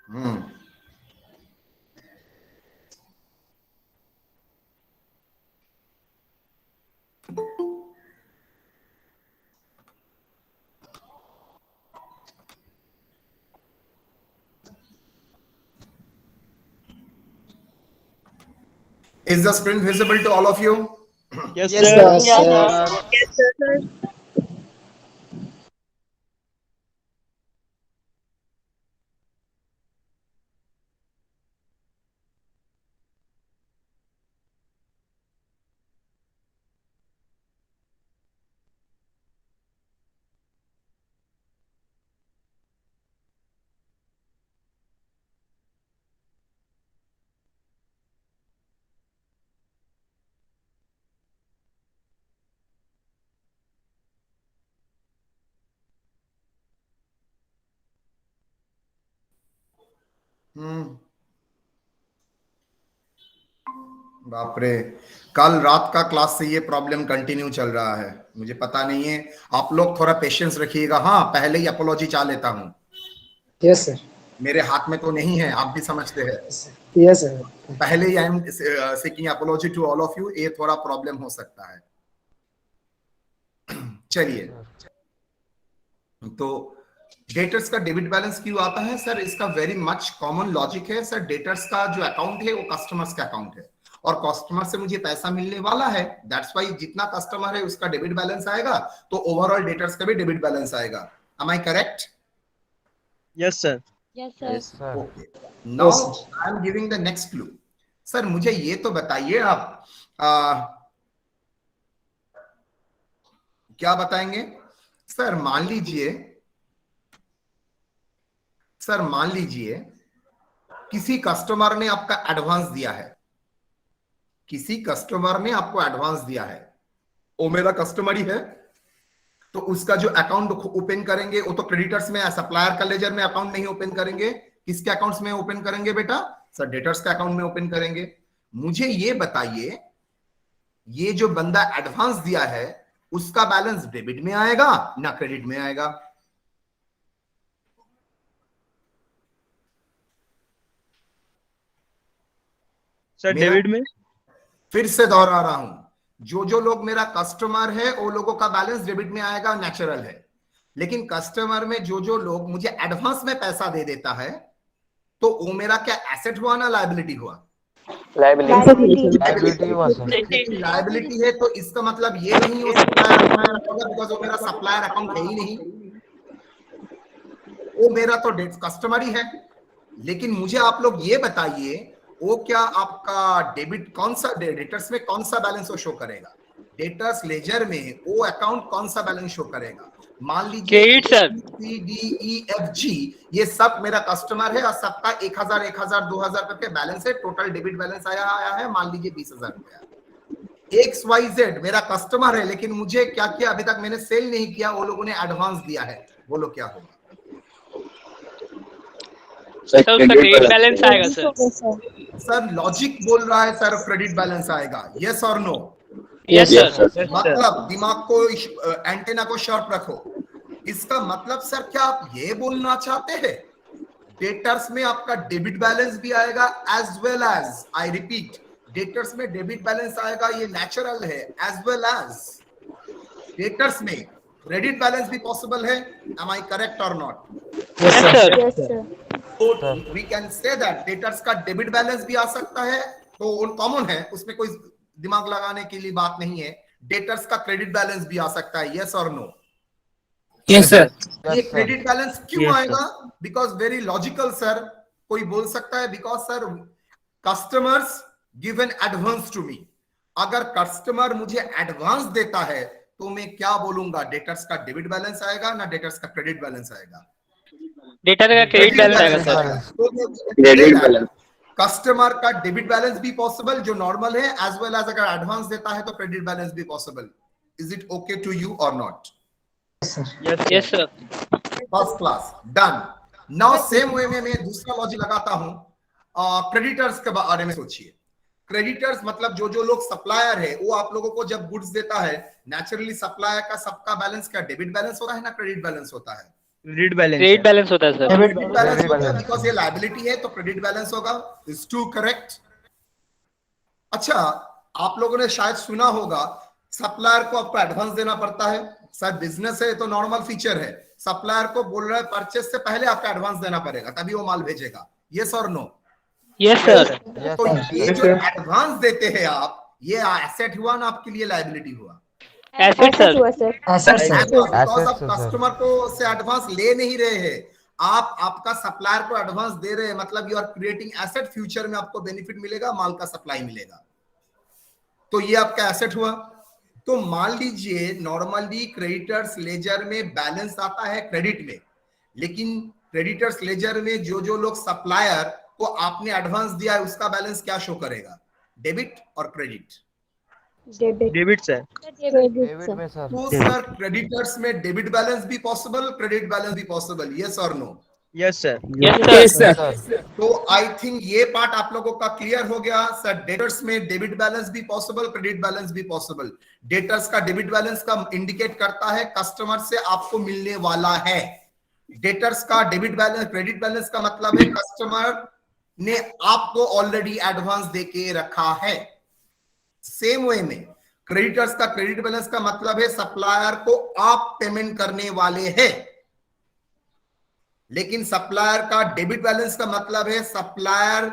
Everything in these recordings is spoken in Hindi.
Hmm Is the screen visible to all of you? Yes, Yes, sir. sir. Yes, Yes, sir. sir. Yes, sir. हम्म बाप रे, कल रात का क्लास से ये प्रॉब्लम कंटिन्यू चल रहा है। मुझे पता नहीं है, आप लोग थोड़ा पेशेंस रखिएगा। हाँ, पहले ही अपोलॉजी चाह लेता हूँ, Yes, sir. मेरे हाथ में तो नहीं है, आप भी समझते हैं। Yes, sir. पहले ही I am seeking apology to all of you, ये थोड़ा प्रॉब्लम हो सकता है। चलिए, तो डेटर्स का डेबिट बैलेंस क्यों आता है सर? इसका वेरी मच कॉमन लॉजिक है सर। डेटर्स का जो अकाउंट है वो कस्टमर्स का अकाउंट है, और कस्टमर से मुझे पैसा मिलने वाला है। दैट्स वाई जितना कस्टमर है उसका डेबिट बैलेंस आएगा, तो ओवरऑल डेटर्स का भी डेबिट बैलेंस आएगा। Am I correct? Yes, sir. Yes, sir. Yes, sir. Okay, now I am giving the next clue. Sir मुझे ये तो बताइए आप, क्या बताएंगे सर? मान लीजिए किसी कस्टमर ने आपका एडवांस दिया है, किसी कस्टमर ने आपको एडवांस दिया है, वो मेरा कस्टमर ही है, तो उसका जो अकाउंट ओपन करेंगे वो तो क्रेडिटर्स में, सप्लायर का लेजर में अकाउंट नहीं ओपन करेंगे। किसके अकाउंट्स में ओपन करेंगे बेटा? सर डेटर्स के अकाउंट में ओपन करेंगे। मुझे ये बताइए, ये जो बंदा एडवांस दिया है उसका बैलेंस डेबिट में आएगा ना क्रेडिट में आएगा? सर मेरा डेबिट में। फिर से दोहरा रहा हूं, जो लोग मेरा कस्टमर है वो लोगों का बैलेंस डेबिट में आएगा, नेचुरल है। लेकिन कस्टमर में जो लोग मुझे एडवांस में पैसा दे देता है, तो वो मेरा क्या एसेट हुआ ना लायबिलिटी हुआ? Liability. Liability was sir. लेकिन लायबिलिटी है, तो इसका मतलब ये नहीं हो सप्लायर अकाउंट में होगा, बिकॉज वो मेरा सप्लायर अकाउंट है ही नहीं, वो मेरा तो कस्टमर ही है। लेकिन मुझे आप लोग ये बताइए, वो क्या आपका डेबिट कौन सा, डेटर्स में कौन सा बैलेंस वो शो करेगा? डेटर्स लेजर में वो अकाउंट कौन सा बैलेंस शो करेगा? मान लीजिए credit sir. C D E F G, ये सब मेरा कस्टमर है और सबका 1000 2000 करके बैलेंस है। टोटल डेबिट बैलेंस आया है मान लीजिए 20,000 रुपया। एक्स वाई जेड मेरा कस्टमर है, लेकिन मुझे क्या किया, अभी तक मैंने सेल नहीं किया, वो लोगों ने एडवांस दिया है। बोलो क्या होगा? सर उसका क्रेडिट बैलेंस आएगा सर। सर लॉजिक बोल रहा है सर क्रेडिट बैलेंस आएगा। यस और नो? Yes sir. मतलब दिमाग को, एंटेना को शार्प रखो। इसका मतलब सर क्या आप ये बोलना चाहते हैं डेटर्स में आपका डेबिट बैलेंस भी आएगा as well as, I repeat, debtors में डेबिट बैलेंस आएगा, ये नेचुरल है, एज वेल एज डेटर्स में क्रेडिट बैलेंस भी पॉसिबल है। एम आई करेक्ट और not? Yes sir. Yes, sir. तो we can say that debtors का डेबिट बैलेंस भी आ सकता है, तो कॉमन है, उसमें कोई दिमाग लगाने के लिए बात नहीं है। डेटर्स का क्रेडिट बैलेंस भी आ सकता है। यस और नो? Yes sir. ये क्रेडिट बैलेंस क्यों आएगा? Because very logical sir. कोई बोल सकता है because sir customers give an advance to me. अगर कस्टमर मुझे एडवांस देता है तो मैं क्या बोलूंगा, डेटर्स का डेबिट बैलेंस आएगा ना डेटर्स का क्रेडिट बैलेंस आएगा? डेटर का क्रेडिट बैलेंस आएगा सर। कस्टमर का डेबिट बैलेंस भी पॉसिबल जो नॉर्मल है, एज वेल एज अगर एडवांस देता है तो क्रेडिट बैलेंस भी possible. Is it okay to you और not? Yes sir. First class, done. Now same way में मैं दूसरा लॉजिक लगाता हूं। क्रेडिटर्स के बारे में सोचिए। क्रेडिटर्स मतलब जो लोग सप्लायर है, वो आप लोगों को जब गुड्स देता है, नेचुरली सप्लायर का सबका बैलेंस क्या डेबिट बैलेंस होता है ना क्रेडिट बैलेंस होता है? क्रेडिट बैलेंस क्रेडिट है। बैलेंस होता है सर। क्रेडिट बैलेंस होगा बिकॉज ये लायबिलिटी है तो क्रेडिट बैलेंस होगा। Is two correct. अच्छा, आप लोगों ने शायद सुना होगा सप्लायर को आपको एडवांस देना पड़ता है। सर बिजनेस है तो नॉर्मल फीचर है, सप्लायर को बोल रहा है परचेस से पहले आपका एडवांस देना पड़ेगा तभी वो माल भेजेगा। यस और नो? Yes sir. तो ये जो एडवांस देते हैं आप, ये एसेट हुआ ना आपके लिए लायबिलिटी हुआ? Asset sir. Asset sir. Because आप कस्टमर को से एडवांस ले नहीं रहे हैं, आप आपका सप्लायर को एडवांस दे रहे हैं, मतलब you are creating asset. Future में आपको बेनिफिट मिलेगा, माल का सप्लाई मिलेगा, तो ये आपका एसेट हुआ। तो मान लीजिए नॉर्मली क्रेडिटर्स लेजर में बैलेंस आता है क्रेडिट में, लेकिन क्रेडिटर्स लेजर में जो जो लोग सप्लायर को आपने एडवांस दिया है उसका बैलेंस क्या शो करेगा? डेबिट और क्रेडिट? Debit sir. तो सर क्रेडिटर्स में डेबिट बैलेंस भी पॉसिबल, क्रेडिट बैलेंस भी पॉसिबल। यस और no? Yes sir. Yes sir. तो आई थिंक ये पार्ट आप लोगों का क्लियर हो गया। सर डेटर्स में डेबिट बैलेंस भी पॉसिबल, क्रेडिट बैलेंस भी पॉसिबल। डेटर्स का डेबिट बैलेंस का इंडिकेट करता है कस्टमर से आपको मिलने वाला है। डेटर्स का डेबिट बैलेंस, क्रेडिट बैलेंस का मतलब है कस्टमर ने आपको ऑलरेडी एडवांस देके रखा है। सेम वे में क्रेडिटर्स का क्रेडिट बैलेंस का मतलब है सप्लायर को आप पेमेंट करने वाले हैं, लेकिन सप्लायर का डेबिट बैलेंस का मतलब है सप्लायर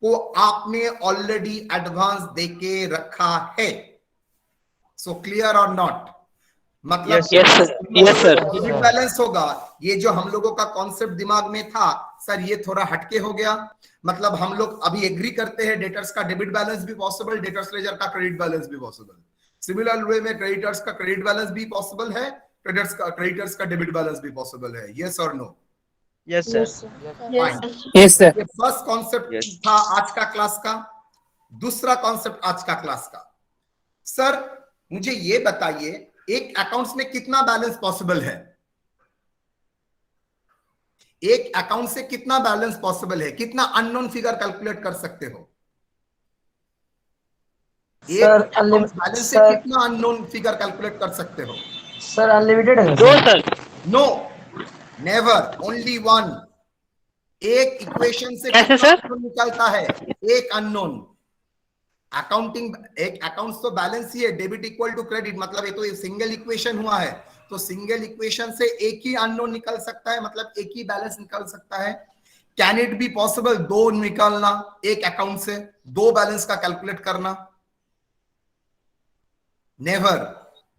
को आपने ऑलरेडी एडवांस देके रखा है। सो क्लियर और नॉट? मतलब यस सर। डेबिट बैलेंस होगा, ये जो हम लोगों का कॉन्सेप्ट दिमाग में था सर ये थोड़ा हटके हो गया। मतलब हम लोग अभी एग्री करते हैं डेटर्स का डेबिट बैलेंस भी पॉसिबल, डेटर्स लेजर का क्रेडिट बैलेंस भी पॉसिबल। सिमिलर वे में क्रेडिटर्स का क्रेडिट बैलेंस भी पॉसिबल है, क्रेडिटर्स का डेबिट बैलेंस भी पॉसिबल है। यस और no? Yes sir. Yes sir. ये फर्स्ट कॉन्सेप्ट था आज का क्लास का। दूसरा कॉन्सेप्ट आज का क्लास का, सर मुझे ये बताइए एक अकाउंट्स में कितना बैलेंस पॉसिबल है? एक अकाउंट से कितना बैलेंस पॉसिबल है? कितना अननोन फिगर कैलकुलेट कर सकते हो? एक अकाउंट बैलेंस से कितना अननोन फिगर कैलकुलेट कर सकते हो? सर अनलिमिटेड है दो sir. No, never, only one. एक इक्वेशन से कैसे कितना सर? unknown निकलता है? एक अननोन। अकाउंटिंग एक अकाउंट्स तो बैलेंस ही है, डेबिट इक्वल टू क्रेडिट, मतलब ये तो सिंगल इक्वेशन हुआ है, तो सिंगल इक्वेशन से एक ही अननोन निकल सकता है, मतलब एक ही बैलेंस निकल सकता है। कैन इट बी पॉसिबल दो निकालना एक अकाउंट से, दो बैलेंस का कैलकुलेट करना? नेवर,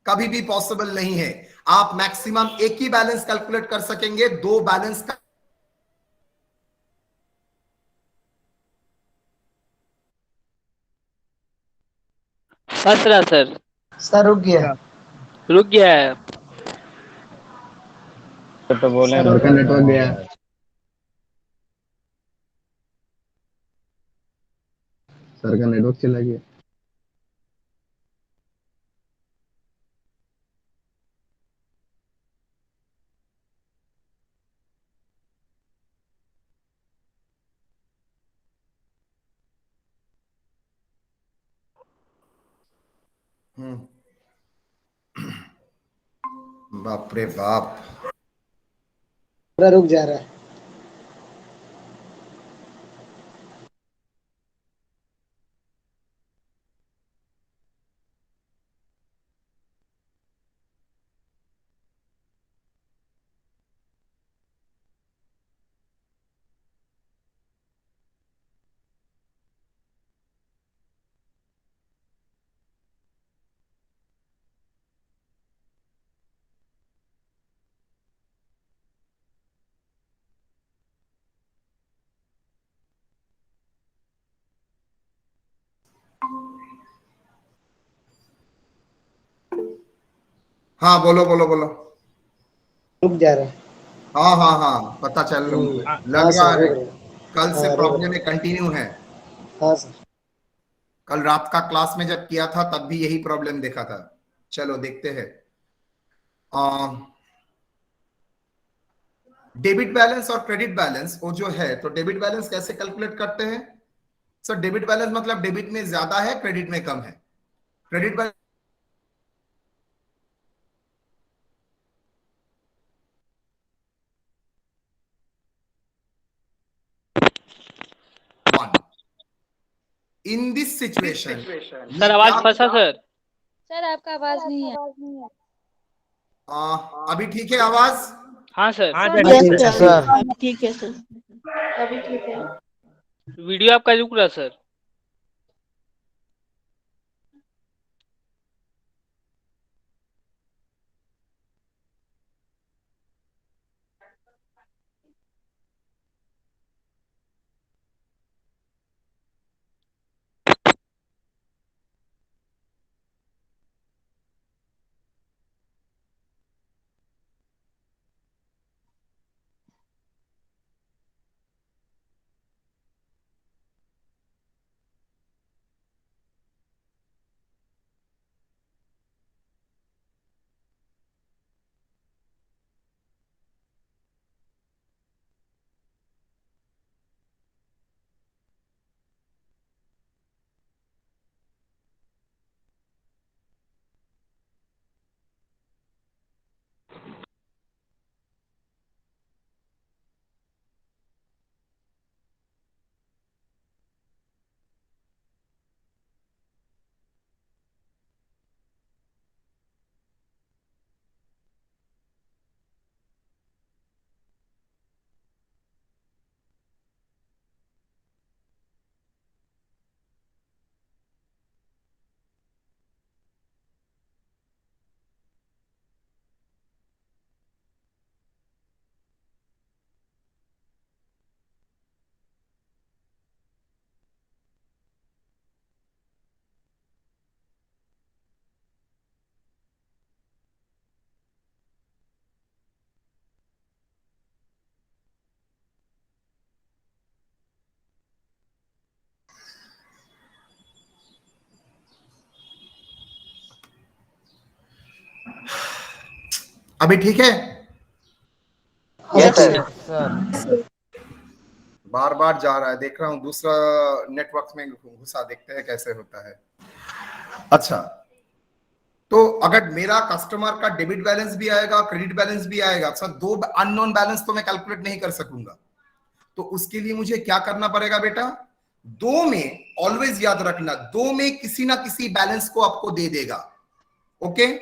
कभी भी पॉसिबल नहीं है। आप मैक्सिमम एक ही बैलेंस कैलकुलेट कर सकेंगे, दो बैलेंस का हंस रहा सर। सर रुक गया। रुक गया है। तो बोले सर का नेटवर्क गया। सर का नेटवर्क चला गया। बाप रे बाप। पूरा रुक जा रहा है। हाँ बोलो बोलो बोलो। रुक जा रहा है। हाँ हाँ हाँ, पता चल लग हाँ रहा सर, है। रुक रहा कल से हाँ, प्रॉब्लम में कंटिन्यू है। है। हाँ सर। कल रात का क्लास में जब किया था तब भी यही प्रॉब्लम देखा था। चलो देखते हैं। डेबिट बैलेंस और क्रेडिट बैलेंस वो जो है, तो डेबिट बैलेंस कैसे कैलकुलेट करते हैं? सर डेबिट बैलेंस मतलब डेबिट में ज्यादा है क्रेडिट में कम है। Credit balance in this situation sir आवाज फंसा सर। सर आपका आवाज नहीं है। अभी ठीक है आवाज? हाँ सर। हाँ सर, सर। Yes, sir. ठीक है सर, अभी ठीक है। वीडियो आपका रुक रहा सर। अभी ठीक है? Yes, sir. बार बार जा रहा है, देख रहा हूं दूसरा नेटवर्क में घुसा, देखते हैं कैसे होता है। अच्छा, तो अगर मेरा कस्टमर का डेबिट बैलेंस भी आएगा, क्रेडिट बैलेंस भी आएगा, सर दो अननोन बैलेंस तो मैं कैलकुलेट नहीं कर सकूंगा। तो उसके लिए मुझे क्या करना पड़ेगा बेटा? दो में, ऑलवेज याद रखना, दो में किसी ना किसी बैलेंस को आपको दे देगा। ओके,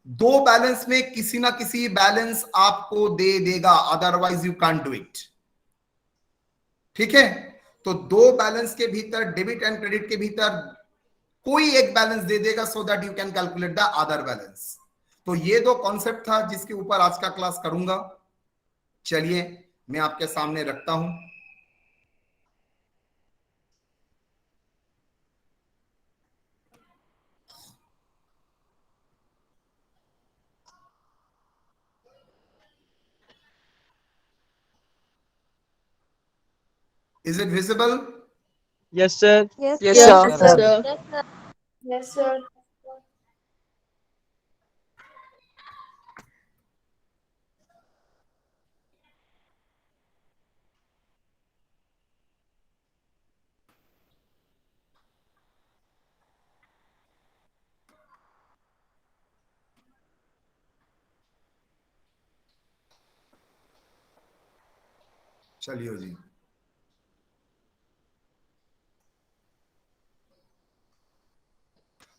दो बैलेंस में किसी ना किसी बैलेंस आपको दे देगा, otherwise you can't do it. ठीक है, तो दो बैलेंस के भीतर, डेबिट एंड क्रेडिट के भीतर कोई एक बैलेंस दे देगा, so that you can calculate the other balance. तो ये दो कॉन्सेप्ट था जिसके ऊपर आज का क्लास करूंगा। चलिए मैं आपके सामने रखता हूं। Is it visible? Yes sir. Yes, Yes, sir. Yes, sir. चलिए जी,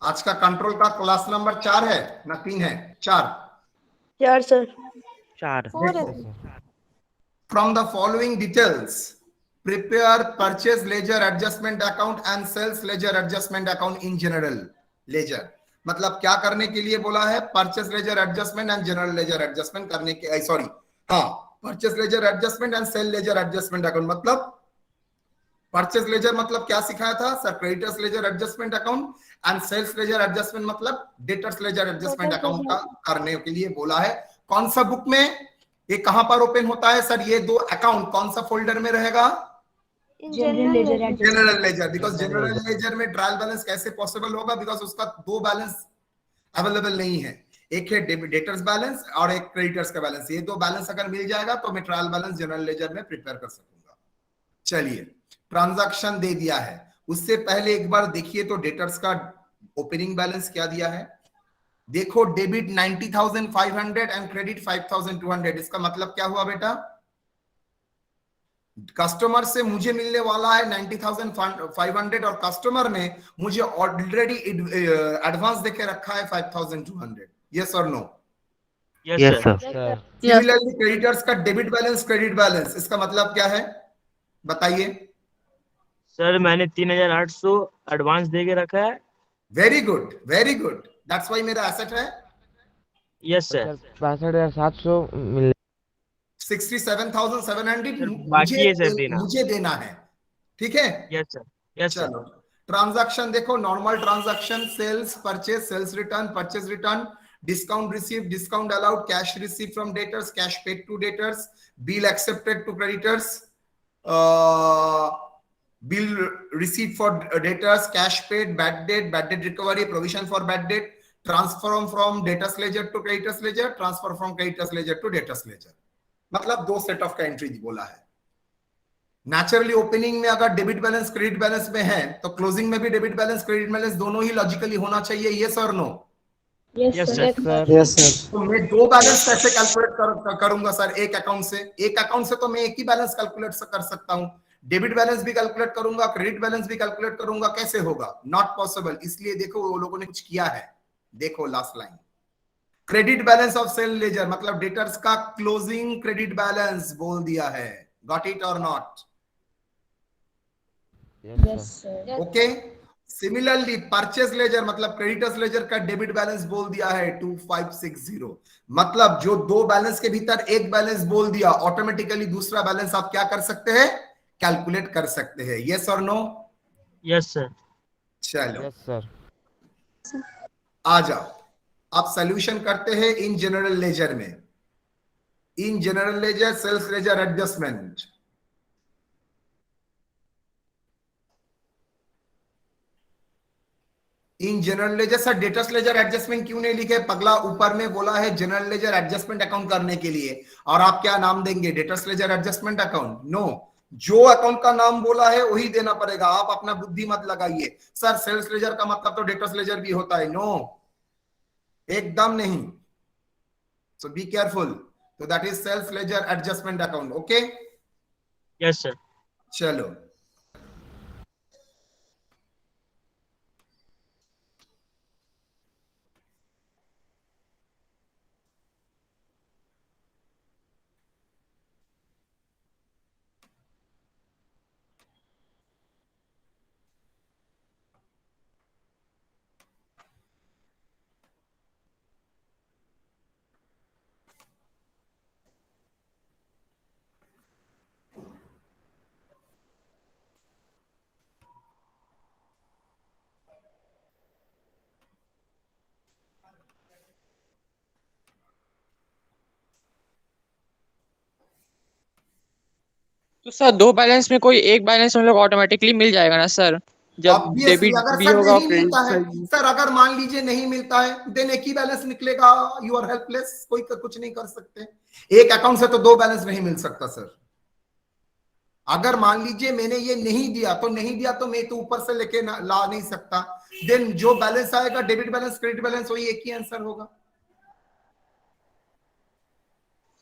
आज का कंट्रोल का क्लास नंबर 4 है ना 3 है? 4। चार sir. 4। From the following details, prepare purchase ledger adjustment account and sales ledger adjustment account in general ledger। मतलब क्या करने के लिए बोला है? Purchase ledger adjustment and general ledger adjustment करने के, सॉरी हाँ, purchase ledger adjustment and sale ledger adjustment account. मतलब परचेस लेजर मतलब क्या सिखाया था sir? Creditors ledger adjustment account, and sales ledger adjustment मतलब डेटर्स लेजर एडजस्टमेंट अकाउंट का करने के लिए बोला है। कौन सा बुक में, ये कहां पर ओपन होता है सर? ये दो अकाउंट कौन सा फोल्डर में रहेगा? General ledger. Because general ledger में ट्रायल बैलेंस कैसे पॉसिबल होगा? बिकॉज उसका दो बैलेंस अवेलेबल नहीं है, एक है डेटर्स बैलेंस और एक क्रेडिटर्स का बैलेंस। ये दो बैलेंस अगर मिल जाएगा तो मैं ट्रायल बैलेंस जनरल लेजर में प्रिपेयर कर सकूंगा। चलिए, ट्रांजैक्शन दे दिया है, उससे पहले एक बार देखिए तो डेटर्स का ओपनिंग बैलेंस क्या दिया है। देखो, डेबिट 90,500 एंड क्रेडिट 5,200। इसका मतलब क्या हुआ बेटा? कस्टमर से मुझे मिलने वाला है 90,500 और कस्टमर ने मुझे ऑलरेडी एडवांस देके रखा है 5,200. यस और no? Yes, Yes, sir. sir. Similarly creditors का डेबिट बैलेंस क्रेडिट बैलेंस, इसका मतलब क्या है बताइए? सर मैंने 3,800 एडवांस दे के रखा है. Very good, very good. That's why मेरा एसेट है यस सर. 62,700 मिल 67,700. सर, बाकी है सर देना. मुझे देना है. ठीक है, यस सर. Yes sir. चलो ट्रांजैक्शन देखो. Normal transaction, sales purchase, sales return, purchase return, discount received, discount allowed, cash received from debtors, cash paid to debtors, bill accepted to creditors, bill received for debtors, cash paid, bad debt recovery, provision for bad debt, transfer from debtors ledger to creditors ledger, transfer from creditors ledger to debtors ledger. मतलब दो सेट ऑफ का एंट्री बोला है. नेचुरली ओपनिंग में अगर डेबिट बैलेंस क्रेडिट बैलेंस में है तो क्लोजिंग में भी डेबिट बैलेंस क्रेडिट बैलेंस दोनों ही लॉजिकली होना चाहिए. यस और no? Yes sir. Yes sir. तो मैं दो बैलेंस कैसे कैलकुलेट करूंगा सर? एक अकाउंट से. एक अकाउंट से तो मैं एक ही बैलेंस कैलकुलेट कर सकता हूं. डेबिट बैलेंस भी कैलकुलेट करूंगा, क्रेडिट बैलेंस भी कैलकुलेट करूंगा. कैसे होगा? Not possible. इसलिए देखो वो लोगों ने कुछ किया है. देखो last line, credit balance of sale ledger मतलब डेटर्स का क्लोजिंग क्रेडिट बैलेंस बोल दिया है. गॉट इट और not? Okay. Similarly purchase ledger मतलब क्रेडिटर्स लेजर का डेबिट बैलेंस बोल दिया है 2560. मतलब जो दो बैलेंस के भीतर एक बैलेंस बोल दिया, ऑटोमेटिकली दूसरा बैलेंस आप क्या कर सकते हैं? कैलकुलेट कर सकते हैं. यस और नो? Yes sir. चलो यस सर. आ जाओ. आप सॉल्यूशन करते हैं इन जनरल लेजर में. In general ledger sales ledger adjustment. In general ledger sir debtors ledger adjustment क्यों नहीं लिखे? पगला ऊपर में बोला है जनरल लेजर एडजस्टमेंट अकाउंट करने के लिए, और आप क्या नाम देंगे? Debtors ledger adjustment account? No, जो अकाउंट का नाम बोला है वही देना पड़ेगा. आप अपना बुद्धि मत लगाइए. सर सेल्स लेजर का मतलब तो डेटर्स लेजर भी होता है. नो, एकदम नहीं. So be careful. तो that is sales ledger adjustment account. Okay. Yes sir. चलो तो सर दो बैलेंस में कोई एक बैलेंस हम लोग ऑटोमेटिकली मिल जाएगा ना सर, जब Obviously, डेबिट अगर भी सर होगा नहीं मिलता है, क्रेडिट? सर अगर मान लीजिए नहीं मिलता है देन एक ही बैलेंस निकलेगा. You are helpless. कोई कुछ नहीं कर सकते. एक अकाउंट से तो दो बैलेंस नहीं मिल सकता सर. अगर मान लीजिए मैंने ये नहीं दिया तो मैं तो ऊपर से लेके ला नहीं सकता. देन जो बैलेंस आएगा डेबिट बैलेंस क्रेडिट बैलेंस वही एक ही आंसर होगा.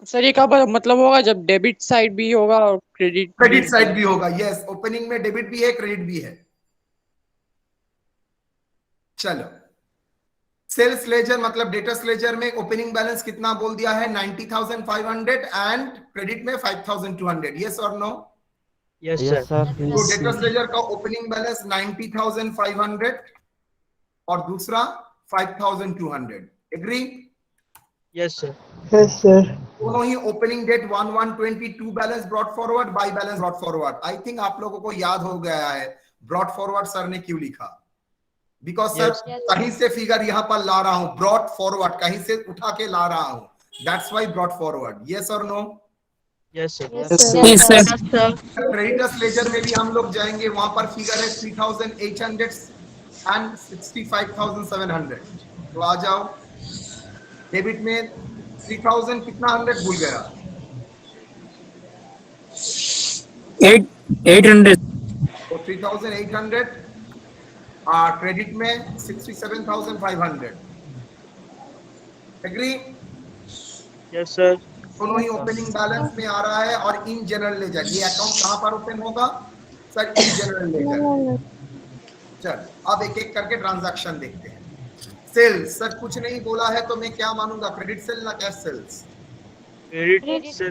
सर ये कब मतलब होगा जब डेबिट साइड भी होगा और क्रेडिट साइड भी होगा. यस, ओपनिंग में डेबिट भी है क्रेडिट भी है. चलो सेल्स लेजर मतलब डेटर्स लेजर में ओपनिंग बैलेंस कितना बोल दिया है? 90,500 एंड क्रेडिट में 5,200. यस और no? Yes yes sir. Sir. तो डेटर्स लेजर का ओपनिंग बैलेंस 90,500 और दूसरा 5,200. Agree? Yes sir. Yes sir. दोनों ही opening date 1/1/22 balance brought forward, by balance brought forward. I think आप लोगों को याद हो गया है ब्रॉट फॉरवर्ड सर ने क्यों लिखा. बिकॉज सर कहीं से फिगर यहां पर ला रहा हूं, ब्रॉट फॉरवर्ड कहीं से उठा के ला रहा हूं. That's why brought forward. Yes और no? Yes sir. Yes, sir. Creditors ledger में भी हम लोग जाएंगे, वहां पर फिगर है 3,800 एंड 65,700. तो आ जाओ. डेबिट में 3,000 कितना 100 भूल गया. 800. तो 3,800 क्रेडिट में 67,500. एग्री? Yes sir. दोनों ही ओपनिंग बैलेंस में आ रहा है और इन जनरल लेजर। ये अकाउंट कहां पर ओपन होगा सर? इन जनरल लेजर। चल अब एक एक करके ट्रांजैक्शन देखते हैं। सेल्स सर कुछ नहीं बोला है तो मैं क्या मानूंगा, क्रेडिट सेल ना कैश सेल्स? Credit sir.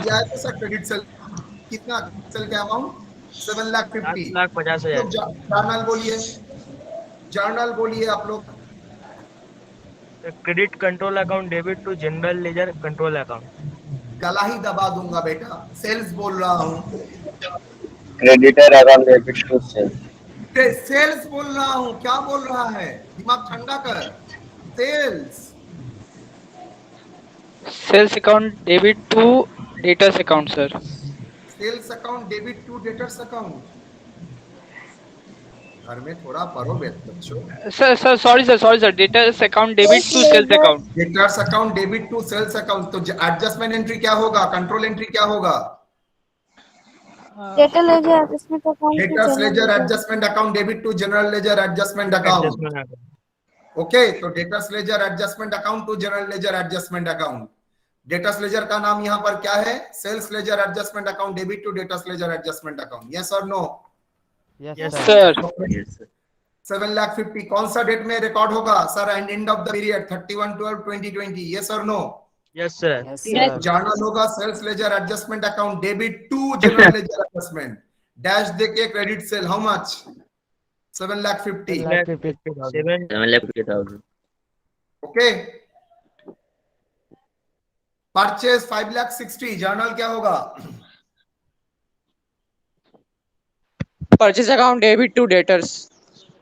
जाए तो सर क्रेडिट सेल। कितना सेल का अमाउंट? 7,50,000। 7,50,000। जर्नल बोलिए, जर्नल बोलिए आप लोग। Credit control account debit to general ledger control account. गला ही दबा दूंगा बेटा, सेल्स बोल रहा हूँ। Creditor account debit to sales. Sales बोल रहा हूँ, क्या बोल रहा है? दिमाग ठंडा कर। Sales sales account debit to debtors account sir. Sales account debit to debtors account. घर में थोड़ा पढ़ो बच्चों। Sir sorry sir debtors account debit to sales account. Debtors account debit to sales account. तो एडजस्टमेंट एंट्री क्या होगा? कंट्रोल एंट्री क्या होगा? डेटा ledger adjustment account debtors ledger adjustment account debit to general ledger adjustment account. Okay, तो debtors ledger adjustment account to general ledger adjustment account. Debtors ledger का नाम यहाँ पर क्या है? Sales ledger adjustment account debit to debtors ledger adjustment account. Yes और नो? यस सर 7,50,000 कौन सा डेट में रिकॉर्ड होगा sir? End of the period 31/12/2020। Yes और नो? Yes sir. जर्नल होगा sales ledger adjustment account debit to general ledger adjustment dash देके credit sale. How much? 7,50,000। 7,50,000। Okay. Purchase 5,60,000। Journal क्या होगा? Purchase account debit to debtors.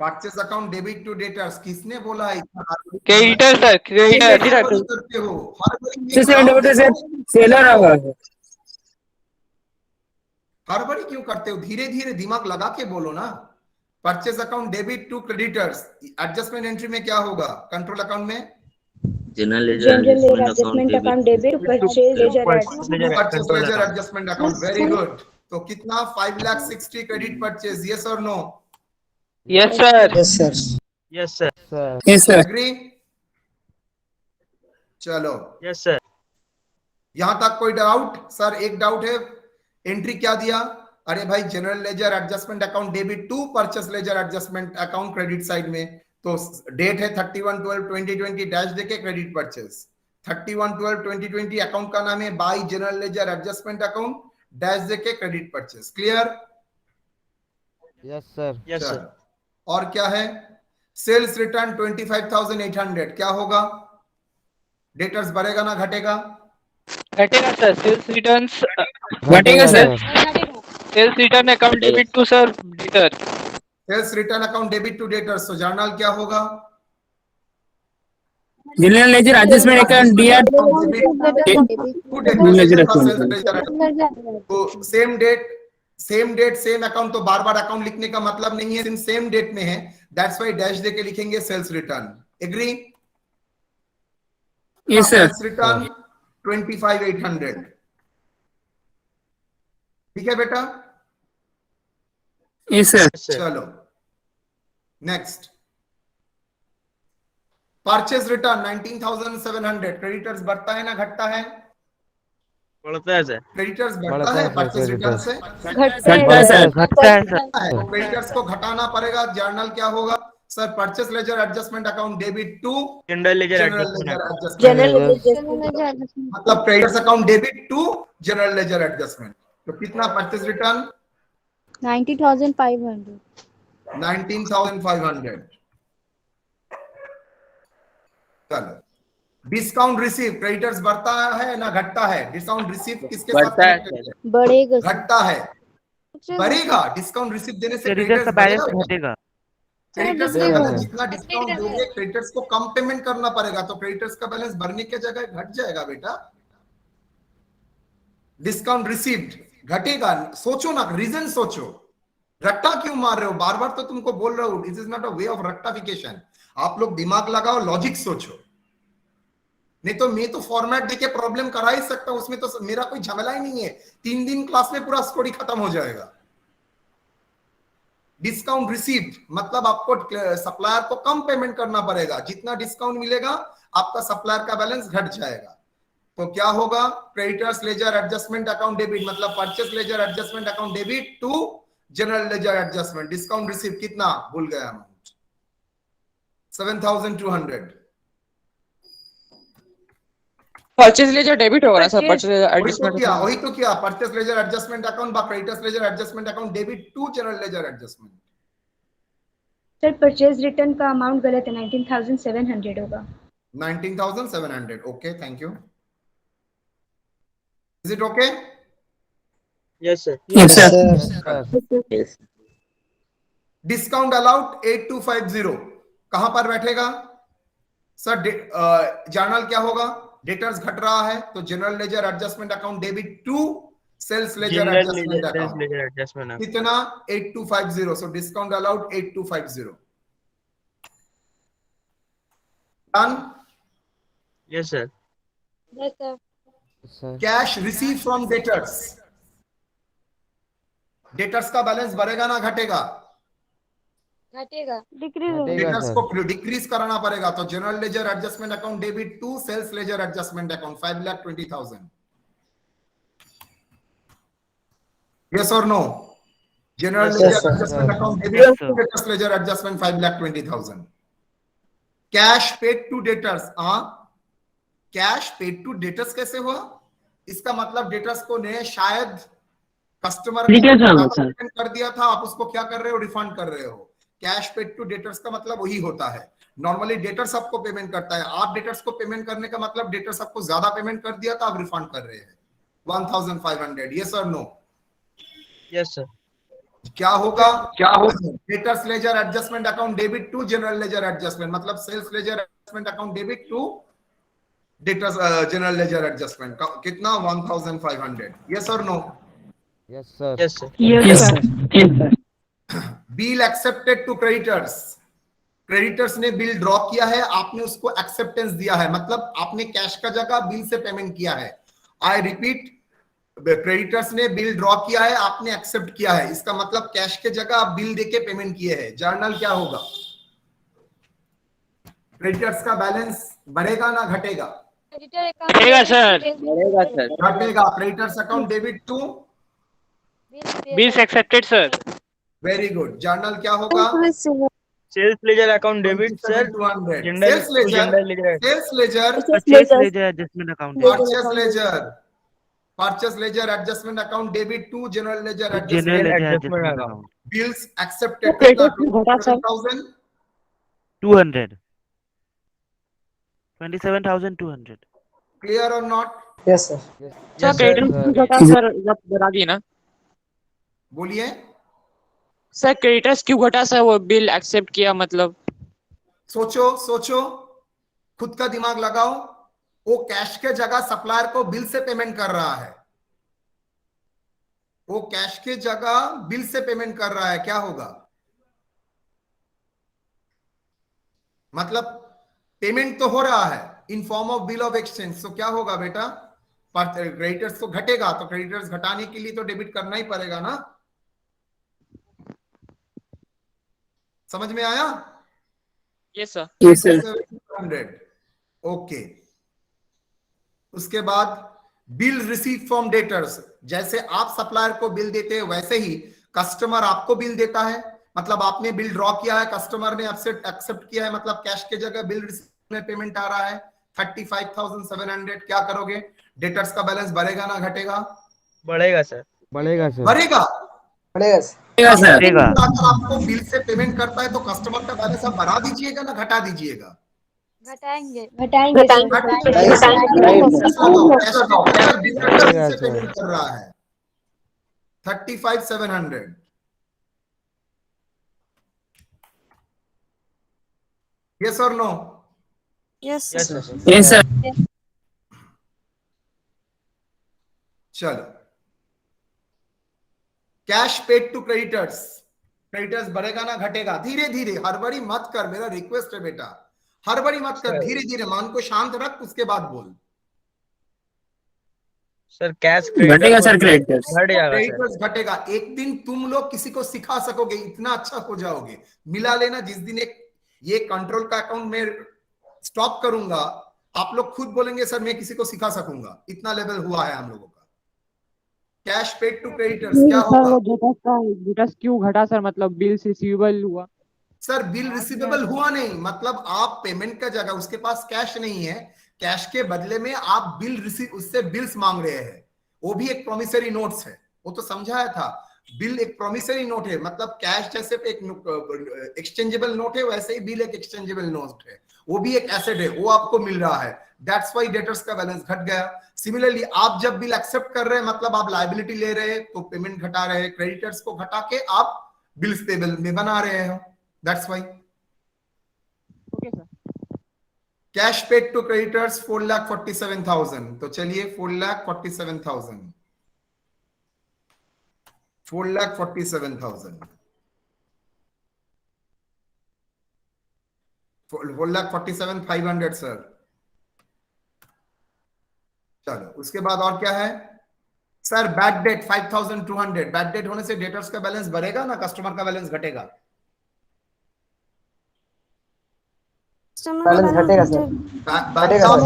Purchase account debit to debtors. किसने बोला है? Creditor sir creditor. करते हो हड़बड़ी क्यों करते हो? धीरे धीरे दिमाग लगा के बोलो ना। Purchase account debit to creditors. Adjustment entry में क्या होगा? कंट्रोल अकाउंट में general adjustment account debit purchase ledger adjustment account. Very good. तो कितना? 5,60,000 क्रेडिट परचेज। यस और no? Yes sir. Yes sir. Sir agree? चलो यस सर। यहां तक कोई डाउट? सर एक डाउट है, एंट्री क्या दिया? अरे भाई general ledger adjustment account debit to purchase ledger adjustment account credit side में। तो डेट है 31/12/2020 डैश देके क्रेडिट परचेस। 31/12/2020 अकाउंट का नाम है by general ledger adjustment account dash देके credit purchase. Clear? Yes sir yes sir. और क्या है? सेल्स रिटर्न 25,800 क्या होगा? डेटर्स बढ़ेगा ना घटेगा? घटेगा सर। सेल्स रिटर्न्स घटेगा sir sales return account debit to sir debtor. Sales return account debit to debtors. तो जर्नल क्या होगा? General ledger adjustment account DR to same date same account. तो बार बार अकाउंट लिखने का मतलब नहीं है, सेम डेट में है, दैट्स व्हाई डैश देके लिखेंगे sales return. Agree? Yes sir sales return 25,800। ठीक है बेटा? यस सर चलो नेक्स्ट। Purchase return 19,700। क्रेडिटर्स बढ़ता है ना घटता है? बढ़ता है सर। क्रेडिटर्स बढ़ता है परचेज रिटर्न से? घटता है सर तो क्रेडिटर्स को घटाना पड़ेगा। जर्नल क्या होगा sir? Purchase ledger adjustment account debit to general ledger adjustment. मतलब creditors account debit to general ledger adjustment. तो कितना परचेज रिटर्न? 90,500 19,500। चलो डिस्काउंट रिसीव। क्रेडिटर्स बढ़ता है ना घटता है? डिस्काउंट रिसीव किसके साथ connected है? बढ़ेगा सर घटता है। बढ़ेगा। डिस्काउंट रिसीव देने से क्रेडिटर्स बढ़ेगा। घटेगा। क्रेडिटर्स का बैलेंस जितना डिस्काउंट दोगे क्रेडिटर्स को कम पेमेंट करना पड़ेगा, तो क्रेडिटर्स का बैलेंस बढ़ने की जगह घट जाएगा बेटा। डिस्काउंट रिसीव्ड घटेगा। सोचो ना, रीजन सोचो। रट्टा क्यों मार रहे हो? बार बार तो तुमको बोल रहा हूं, this is not a way of रट्टाफिकेशन। आप लोग दिमाग लगाओ, लॉजिक सोचो। नहीं तो मैं तो फॉर्मेट देके प्रॉब्लम करा ही सकता हूं, उसमें तो मेरा कोई झमेला ही नहीं है। 3 दिन क्लास में पूरा स्टोरी खत्म हो जाएगा। डिस्काउंट रिसीव्ड मतलब आपको सप्लायर को कम पेमेंट करना पड़ेगा। जितना डिस्काउंट मिलेगा आपका सप्लायर का बैलेंस घट जाएगा। तो क्या होगा? Creditors ledger adjustment account debit, मतलब purchase ledger adjustment account debit to general ledger adjustment. Discount receive कितना? भूल गया अमाउंट, 7,200। परचेज लेजर डेबिट होगा ना सर, परचेज वही एडजस्टमेंट तो किया परचेस लेजर एडजस्टमेंट अकाउंट बा creditors ledger adjustment account debit to general ledger adjustment. Sir purchase return का अमाउंट गलत है, 19,700 होगा। 19,700। Okay, thank you. Is it okay? Yes sir. Yes, sir. Yes. Discount allowed 8250 कहां पर बैठेगा सर? जर्नल क्या होगा? डेटर्स घट रहा है तो general ledger adjustment account debit to sales ledger general adjustment ledger account. Adjustment. कितना? 8250। So discount allowed 8250। Done? Yes sir. Yes, sir. Sir. Cash receive from debtors, debtors का बैलेंस बढ़ेगा ना घटेगा? घटेगा। Decrease होगा। घटेगा, डेटर्स sir. को डिक्रीज कराना पड़ेगा, तो general ledger adjustment account debit to sales ledger adjustment account 5,20,000। Yes और no? General Yes, ledger sir. Adjustment account Yes, debit sir. To debtors ledger adjustment 5,20,000। Cash paid to debtors, cash paid to debtors कैसे हुआ? इसका मतलब डेटर्स को ने शायद कस्टमर ने पेमेंट कर दिया था, आप उसको क्या कर रहे हो? रिफंड कर रहे हो। कैश पेड टू डेटर्स का मतलब वही होता है। नॉर्मली डेटर्स आपको पेमेंट करता है, आप डेटर्स को पेमेंट करने का मतलब डेटर्स आपको ज्यादा पेमेंट कर दिया था, आप रिफंड कर रहे हैं 1,500। यस और नो? Yes sir. क्या होगा? Debtors ledger adjustment account debit to general ledger adjustment, मतलब sales ledger adjustment account debit to debtors general ledger adjustment कितना? 1,500। यस और no? Yes, sir. Yes sir. Yes, sir. Bill accepted to creditors, creditors ने बिल ड्रॉ किया है, आपने उसको एक्सेप्टेंस दिया है, मतलब आपने कैश का जगह बिल से पेमेंट किया है। आई रिपीट, क्रेडिटर्स ने बिल ड्रॉ किया है, आपने एक्सेप्ट किया है, इसका मतलब कैश के जगह आप बिल देके पेमेंट किए हैं। जर्नल क्या होगा? क्रेडिटर्स का बैलेंस बढ़ेगा ना घटेगा? Creditor account घटेगा, debit sir. to बढ़ेगा, sir. घटेगा। Creditors account debit to bills accepted sir. Very good. Journal क्या होगा? Sales ledger account debit sir. 27,200। General sales ledger, general ledger sales ledger, purchase ledger adjustment account purchase ledger, purchase ledger adjustment account debit to general ledger general adjustment adjustment account bills accepted कितना? 200 27,200। क्लियर और not? Yes, sir sir. Creditors घटा सर, बता दिए ना बोलिए। सर। क्रेडिटर्स क्यों घटा सर? वो बिल एक्सेप्ट किया मतलब। सोचो सोचो, खुद का दिमाग लगाओ। वो कैश के जगह सप्लायर को बिल से पेमेंट कर रहा है, वो कैश के जगह बिल से पेमेंट कर रहा है, क्या होगा? मतलब पेमेंट तो हो रहा है in form of bill of exchange, तो क्या होगा बेटा? क्रेडिटर्स तो घटेगा, तो क्रेडिटर्स घटाने के लिए तो डेबिट करना ही पड़ेगा ना। समझ में आया? Yes sir. Yes, sir. 100। Okay. उसके बाद बिल रिसीव फ्रॉम डेटर्स, जैसे आप सप्लायर को बिल देते हैं वैसे ही कस्टमर आपको बिल देता है, मतलब आपने बिल ड्रॉ किया है, कस्टमर ने एक्सेप्ट किया है, मतलब कैश के जगह बिल रिसीव में पेमेंट आ रहा है 35,700। क्या करोगे? डेटर्स का बैलेंस बढ़ेगा ना घटेगा? बढ़ेगा सर। बढ़ेगा, sir. बढ़ेगा। Yes, sir. बढ़ेगा। अगर आपको बिल से पेमेंट करता है तो कस्टमर का बैलेंस आप बढ़ा दीजिएगा ना घटा दीजिएगा? घटाएंगे। घटाएंगे सर। बढ़ेगा, sir. पेमेंट कर रहा है 35,700। यस और no? Yes, yes sir. Sir. Yes, sir. चलो, cash paid to creditors, creditors बढ़ेगा ना घटेगा? धीरे धीरे, हड़बड़ी मत कर, मेरा रिक्वेस्ट है बेटा, हड़बड़ी मत कर, धीरे धीरे मन को शांत रख, उसके बाद बोल। सर कैश घटेगा सर क्रेडिटर्स। घट जाएगा सर। क्रेडिटर्स घटेगा। एक दिन तुम लोग किसी को सिखा सकोगे, इतना अच्छा हो जाओगे। मिला लेना, जिस दिन एक ये कंट्रोल का अकाउंट में स्टॉप करूंगा, आप लोग खुद बोलेंगे सर मैं किसी को सिखा सकूंगा, इतना लेवल हुआ है हम लोगों का। कैश पेड टू क्रेडिटर्स क्या सर होगा? वो डेटर्स क्यों घटा सर, मतलब बिल्स रिसीवेबल हुआ? सर बिल रिसीवेबल हुआ नहीं, मतलब आप पेमेंट का जगह उसके पास कैश नहीं है, कैश के बदले में आप बिल रिसीव उससे बिल्स मांग रहे हैं, वो भी एक प्रोमिसरी नोट्स है, वो तो समझाया था। बिल एक प्रोमिसरी नोट है, मतलब कैश जैसे एक एक्सचेंजेबल नोट है, वैसे ही बिल एक एक्सचेंजेबल नोट है, वो भी एक एसेट है, वो आपको मिल रहा है। दैट्स व्हाई डेटर्स का बैलेंस घट गया। सिमिलरली आप जब बिल एक्सेप्ट कर रहे हैं मतलब आप लायबिलिटी ले रहे हैं तो पेमेंट घटा रहे हैं, क्रेडिटर्स को घटा के आप बिल्स पेबल में बना रहे हो, that's why. Okay sir. Cash paid to creditors 4,47,000, तो चलिए 4,47,000, 4,47,000, 4,47,500 सर। चलो उसके बाद और क्या है sir? Bad debt 5,200। Bad debt होने से डेटर्स का बैलेंस बढ़ेगा ना, कस्टमर का बैलेंस घटेगा? बैलेंस घटेगा सर। घटेगा सर।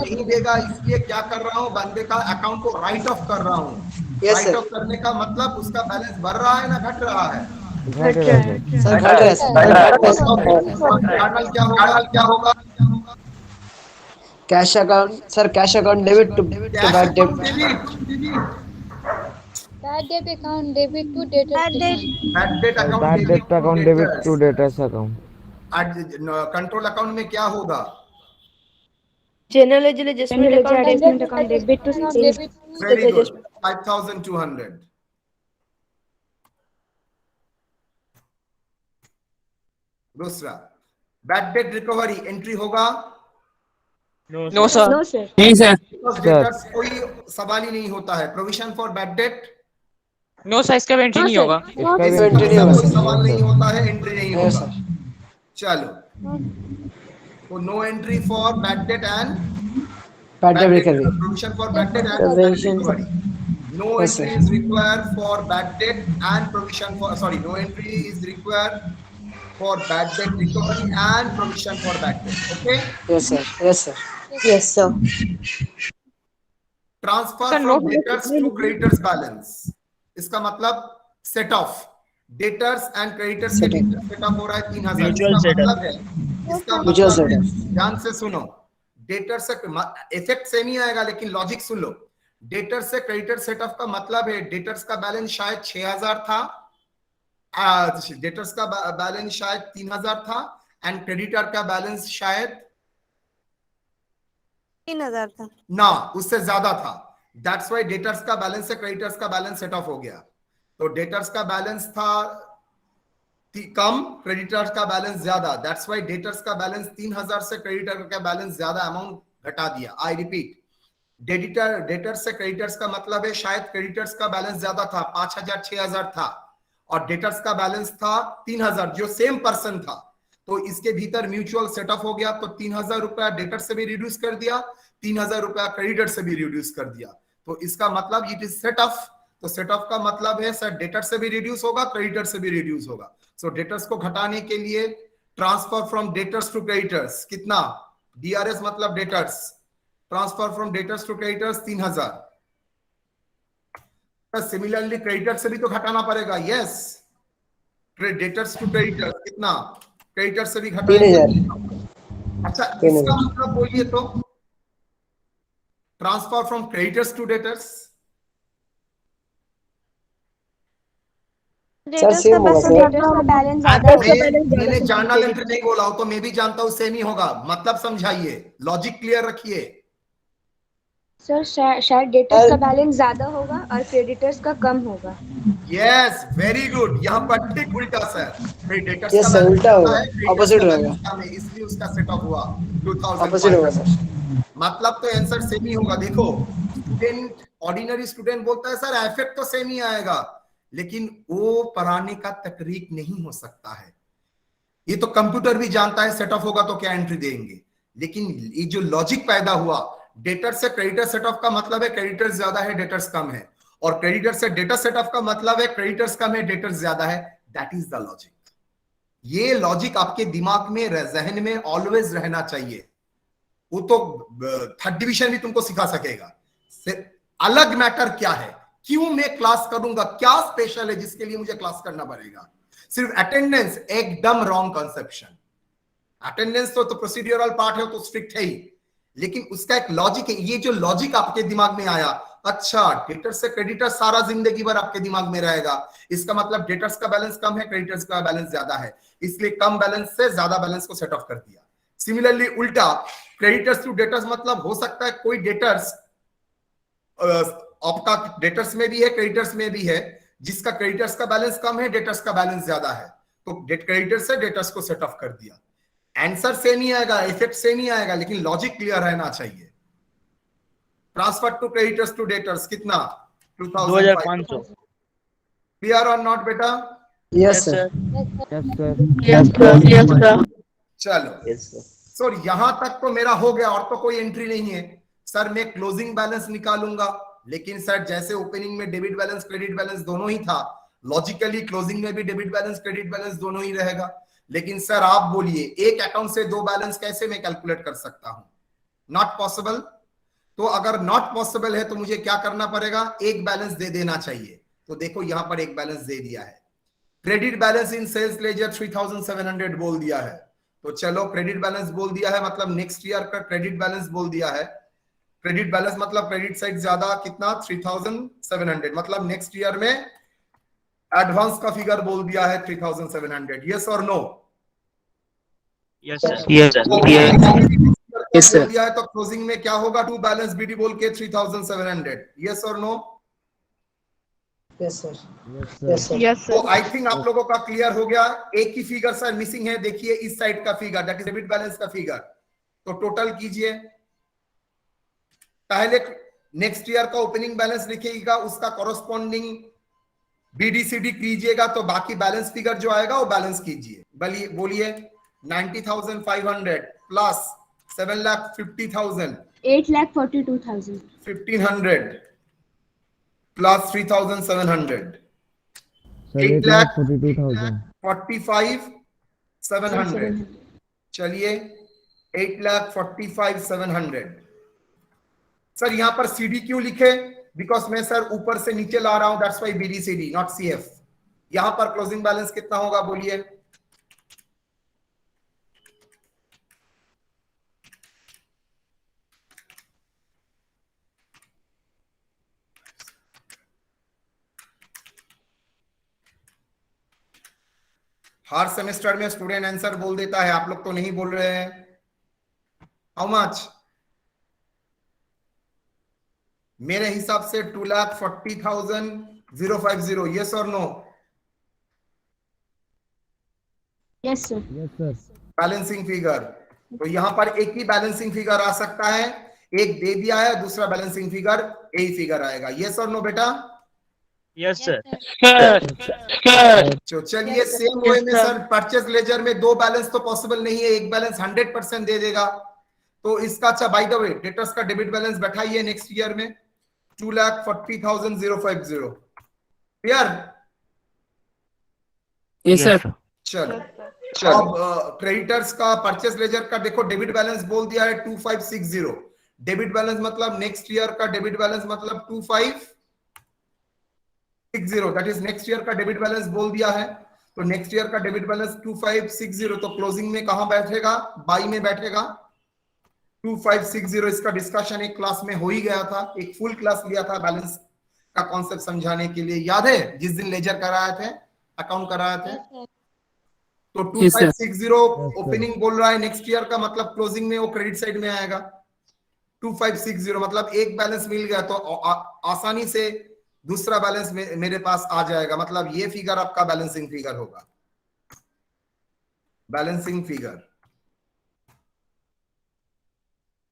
नहीं देगा, इसलिए क्या कर रहा हूं, बंदे का अकाउंट को राइट ऑफ कर रहा हूं। राइट ऑफ करने का मतलब उसका बैलेंस बढ़ रहा है ना घट रहा है? घट रहा है सर, घट रहा है सर। क्या होगा? Cash account sir, cash account debit to bad debt. Bad debt account debit to debtors bad debt account debit to debtors account. Control account में क्या होगा? General adjustment account debit to sales. Very good, 5,200। दूसरा बैड डेट रिकवरी एंट्री होगा? No sir. No sir. नहीं सर। डेटर्स कोई सवाल ही नहीं होता है। Provision for bad debt no sir, इसका एंट्री नहीं होगा। इसका भी एंट्री नहीं होगा कोई सर। सवाल नहीं होता है, एंट्री नहीं नो होगा। सर। चलो तो no entry for bad debt and bad debt recovery. provision for bad debt and bad recovery. No Yes, entry sir. is required for bad debt and provision for, sorry, no entry is required for bad debt recovery and provision for bad debt. Okay? Yes sir. Yes sir. Yes sir. Transfer Sir, from no- debtors to creditors balance. इसका मतलब set off debtors and creditors के बीच set off हो रहा है 3,000। Mutual इसका setup. मतलब है, इसका Mutual मतलब है, setup. ध्यान से सुनो, डेटर से इफेक्ट सेम ही आएगा लेकिन लॉजिक सुन लो। डेटर से क्रेडिटर सेटअप का मतलब है डेटर्स का बैलेंस शायद 6,000 था, डेटर्स का बैलेंस शायद 3,000 था एंड क्रेडिटर का बैलेंस शायद 3,000 था ना, उससे ज्यादा था। दैट्स व्हाई डेटर्स का बैलेंस से क्रेडिटर्स का बैलेंस सेट ऑफ हो गया। तो डेटर्स का बैलेंस था कम, क्रेडिटर्स का बैलेंस ज्यादा। दैट्स व्हाई डेटर्स का बैलेंस 3,000 से क्रेडिटर का बैलेंस ज्यादा अमाउंट घटा दिया। आई रिपीट, डेटर्स से क्रेडिटर्स का मतलब है शायद क्रेडिटर्स का बैलेंस ज्यादा था, 5,000 6,000 था, और डेटर्स का बैलेंस था 3,000 जो सेम पर्सन था। तो इसके भीतर म्यूचुअल सेटअप हो गया, तो 3,000 रुपया डेटर से भी रिड्यूस कर दिया, 3,000 रुपया क्रेडिटर से भी रिड्यूस कर दिया। तो इसका मतलब इट इज सेट ऑफ। तो सेट ऑफ का मतलब है सर डेटर से भी रिड्यूस होगा, क्रेडिटर से भी रिड्यूस होगा। सो डेटर्स को घटाने के लिए transfer from debtors to creditors कितना? डीआरएस मतलब debtors, transfer from debtors to creditors 3,000। Similarly creditor से भी तो घटाना पड़ेगा। यस, डेटर्स टू क्रेडिटर्स कितना? क्रेडिटर से भी घटाएंगे। 3,000। अच्छा, इसका मतलब बोलिए तो transfer from creditors to debtors. Sir same होगा सर। मैंने जर्नल एंट्री नहीं बोला हूं तो मैं भी जानता हूं सेम ही होगा। मतलब समझाइए, लॉजिक क्लियर रखिए। सर शायद डेटर्स का बैलेंस ज्यादा होगा और क्रेडिटर्स का कम होगा। Yes, very good. यहाँ पर ठीक उल्टा सर, डेटर्स Yes, sir, उल्टा होगा, opposite होगा। इसलिए उसका सेट ऑफ हुआ 2,000। ऑपोजिट होगा सर। मतलब तो आंसर सेम ही होगा। देखो स्टूडेंट, ऑर्डिनरी स्टूडेंट बोलता है सर इफेक्ट तो सेम ही आएगा, लेकिन वो पढ़ाने का तकरीक नहीं हो सकता है। ये तो कंप्यूटर भी जानता है सेट ऑफ होगा तो क्या एंट्री देंगे, लेकिन ये जो लॉजिक पैदा हुआ, डेटर से क्रेडिटर सेट ऑफ का मतलब है क्रेडिटर्स ज्यादा है डेटर्स कम है, और क्रेडिटर से डेटर सेट ऑफ का मतलब है क्रेडिटर्स कम है डेटर्स ज्यादा है। That is the logic. ये लॉजिक आपके दिमाग में, जहन में ऑलवेज रहना चाहिए। वो तो थर्ड डिवीजन भी तुमको सिखा सकेगा। अलग मैटर क्या है, क्यों मैं क्लास करूंगा, क्या स्पेशल है जिसके लिए मुझे क्लास करना पड़ेगा। सिर्फ अटेंडेंस एकदम रॉन्ग कंसेप्शन। अटेंडेंस तो प्रोसीड्यूरल पार्ट है, तो स्ट्रिक्ट है ही, लेकिन उसका एक लॉजिक है। ये जो लॉजिक आपके दिमाग में आया, अच्छा डेटर्स से क्रेडिटर सारा जिंदगी भर आपके दिमाग में रहेगा, इसका मतलब डेटर्स का बैलेंस कम है, क्रेडिटर्स का बैलेंस ज्यादा है, इसलिए कम बैलेंस से ज्यादा बैलेंस को सेट ऑफ कर दिया। सिमिलरली उल्टा, क्रेडिटर्स टू डेटर्स मतलब हो सकता है कोई डेटर्स आपका डेटर्स में भी है, क्रेडिटर्स में भी है, जिसका क्रेडिटर्स का बैलेंस कम है, डेटर्स का बैलेंस ज्यादा है, तो क्रेडिटर्स से डेटर्स को सेट ऑफ कर दिया। आंसर से नहीं आएगा, इफेक्ट से नहीं आएगा, लेकिन लॉजिक क्लियर रहना चाहिए। Transfer to creditors to debtors कितना? 2500। क्लियर और नॉट बेटा? Yes, sir. Yes, sir. चलो सर यहां तक तो मेरा हो गया, और तो कोई एंट्री नहीं है। सर मैं क्लोजिंग बैलेंस निकालूंगा, लेकिन सर जैसे ओपनिंग में डेबिट बैलेंस क्रेडिट बैलेंस दोनों ही था, लॉजिकली क्लोजिंग में भी डेबिट बैलेंस क्रेडिट बैलेंस दोनों ही रहेगा। लेकिन सर आप बोलिए एक अकाउंट से दो बैलेंस कैसे मैं कैलकुलेट कर सकता हूं? Not possible. तो अगर नॉट पॉसिबल है तो मुझे क्या करना पड़ेगा? एक बैलेंस दे देना चाहिए। तो देखो यहां पर एक बैलेंस दे दिया है, credit balance in sales ledger 3700 बोल दिया है। तो चलो क्रेडिट बैलेंस बोल दिया है, मतलब नेक्स्ट ईयर का क्रेडिट बैलेंस बोल दिया है। क्रेडिट बैलेंस मतलब क्रेडिट साइड ज्यादा कितना? 3700, मतलब नेक्स्ट ईयर में एडवांस का फिगर बोल दिया है 3700। यस और no? Yes sir, yes sir, Yes, sir. दिया है तो क्लोजिंग में क्या होगा? टू बैलेंस बीडी बोल के 3700। यस और no? Yes, sir. Yes, sir. Yes, sir. तो आई थिंक आप लोगों का क्लियर हो गया। एक ही फिगर सर मिसिंग है, देखिए इस साइड का figure, that is debit balance का फिगर। तो टोटल कीजिए, पहले नेक्स्ट ईयर का ओपनिंग बैलेंस लिखिएगा, उसका कॉरेस्पॉन्डिंग बीडीसीडी कीजिएगा, तो बाकी बैलेंस फिगर जो आएगा वो बैलेंस कीजिए। बोलिए 90,500 प्लस 7,50,000, 8,42,000. 1,500 plus 3,700, Sir, 8,42,000. 45,700। चलिए 8,45,700। सर यहां पर सीडी क्यों लिखे? बिकॉज मैं सर ऊपर से नीचे ला रहा हूं, दैट्स वाई बीडीसीडी नॉट सीएफ। यहां पर क्लोजिंग बैलेंस कितना होगा बोलिए? हर सेमेस्टर में स्टूडेंट आंसर बोल देता है, आप लोग तो नहीं बोल रहे हैं। How much? मेरे हिसाब से 2,40,050। यस और no? Yes, sir. Yes, sir. Balancing figure, तो यहां पर एक ही बैलेंसिंग फिगर आ सकता है, एक दे दिया है, दूसरा बैलेंसिंग फिगर यही फिगर आएगा। यस और नो बेटा? Yes sir. तो चलिए सेम वे में सर परचेज लेजर में दो बैलेंस तो पॉसिबल नहीं है, एक बैलेंस 100% दे देगा। तो इसका अच्छा बाय द वे डेटर्स का डेबिट बैलेंस बैठाइए नेक्स्ट ईयर में 2,40,050। क्लियर? Yes, sir. चलो अब क्रेडिटर्स का परचेज लेजर का देखो, डेबिट बैलेंस बोल दिया है 2,560। डेबिट बैलेंस मतलब नेक्स्ट ईयर का डेबिट बैलेंस मतलब 2,560, दैट इज नेक्स्ट ईयर का डेबिट बैलेंस बोल दिया है। तो नेक्स्ट ईयर का डेबिट बैलेंस 2,560, तो क्लोजिंग में कहां बैठेगा? बाई में बैठेगा 2,560। इसका डिस्कशन एक क्लास में हो ही गया था, एक फुल क्लास लिया था बैलेंस का कॉन्सेप्ट समझाने के लिए, याद है? जिस दिन लेजर कराए थे, अकाउंट कराए थे। तो 2,560 ओपनिंग बोल रहा है नेक्स्ट ईयर का, मतलब क्लोजिंग में वो क्रेडिट साइड में आएगा 2,560, मतलब एक बैलेंस मिल गया तो आसानी से दूसरा बैलेंस मेरे पास आ जाएगा, मतलब ये फिगर आपका बैलेंसिंग फिगर होगा। बैलेंसिंग फिगर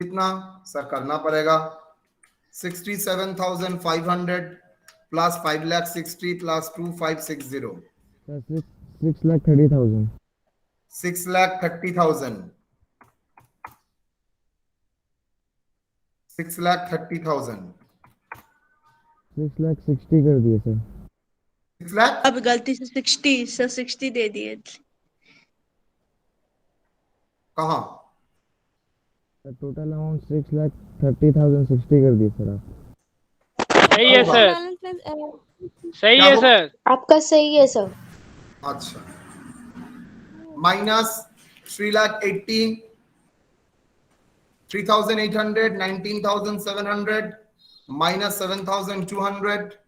कितना सर करना पड़ेगा? 67,500 प्लस 5,60,000 प्लस 2,560, Sir, 6,30,000. 6,30,000, 6,30,000, 6,60,000 कर दिए सर। 6 लाख अब गलती से 60 दे दिए। कहाँ? टोटल अमाउंट 6,30,060 कर दिए सर आप। सही है सर, सही है सर। आपका सही है सर। अच्छा, minus 3,80,000, 3,800, 19,700, minus 7,200,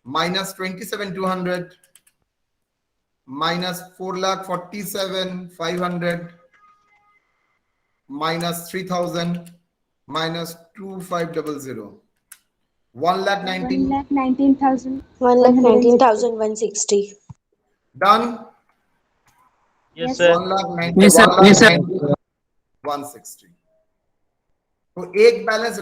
minus 27,200, minus 4,47,500, minus 3,000, minus 2,500, 1,19,000. 1,19,000. 1,19,160. Done. Yes sir. 1,19,160. तो एक बैलेंस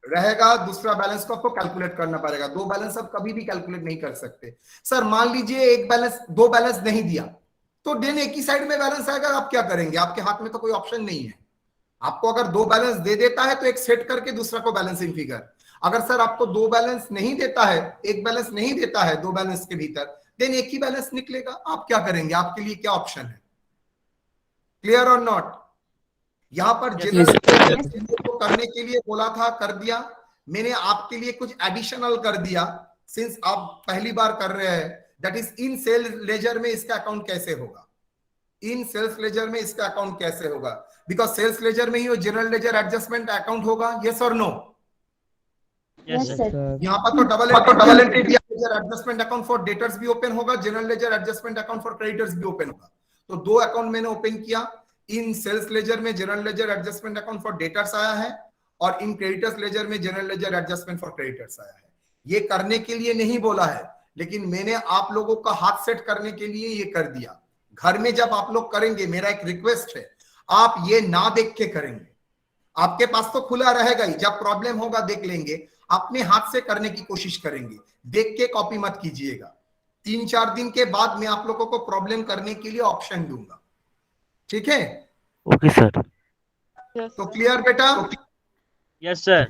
रहेगा, दूसरा बैलेंस को आपको कैलकुलेट करना पड़ेगा। दो बैलेंस आप कभी भी कैलकुलेट नहीं कर सकते। सर मान लीजिए एक बैलेंस, दो बैलेंस नहीं दिया तो देन एक ही साइड में बैलेंस आएगा, आप क्या करेंगे? आपके हाथ में तो कोई ऑप्शन नहीं है। आपको अगर दो बैलेंस दे देता है तो एक सेट करके दूसरा को बैलेंसिंग फिगर। अगर सर आपको दो बैलेंस नहीं देता है, एक बैलेंस नहीं देता है दो बैलेंस के भीतर, देन एक ही बैलेंस निकलेगा। आप क्या करेंगे? आपके लिए क्या ऑप्शन है? क्लियर और नॉट? यहां पर जनरल को करने के लिए बोला था, कर दिया। मैंने आपके लिए कुछ एडिशनल कर दिया, सिंस आप पहली बार कर रहे हैं। That is in sales ledger में इसका अकाउंट कैसे होगा? इन सेल्स लेजर में इसका अकाउंट कैसे होगा? बिकॉज सेल्स लेजर में ही वो जनरल लेजर एडजस्टमेंट अकाउंट होगा। यस और नो? Yes sir. यहाँ पर तो double entry adjustment account for debtors भी ओपन होगा, general ledger adjustment account for creditors भी ओपन होगा। तो दो अकाउंट मैंने ओपन किया। इन सेल्स लेजर में general ledger adjustment account for debtors आया है, और इन क्रेडिटर्स लेजर में general ledger adjustment for creditors आया है। ये करने के लिए नहीं बोला है, लेकिन मैंने आप लोगों का हाथ सेट करने के लिए ये कर दिया। घर में जब आप लोग करेंगे, मेरा एक रिक्वेस्ट है, आप ये ना देख के करेंगे। आपके पास तो खुला रहेगा ही, जब प्रॉब्लम होगा देख लेंगे। अपने हाथ से करने की कोशिश करेंगे, देख के कॉपी मत कीजिएगा। 3-4 दिन के बाद मैं आप लोगों को प्रॉब्लम करने के लिए ऑप्शन दूंगा, ठीक है? Okay sir. तो क्लियर बेटा? Yes sir.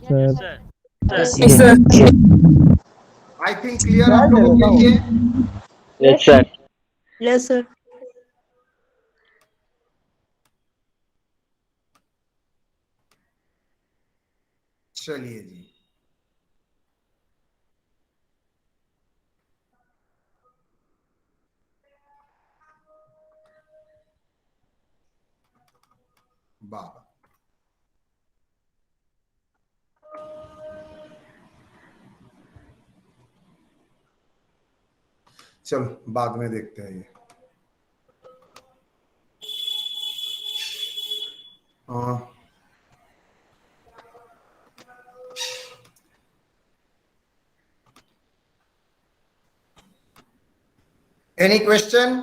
I think clear आप लोगों के लिए? Yes, sir. Yes, sir. चलिए जी, वाह। चलो बाद में देखते हैं ये। Any question?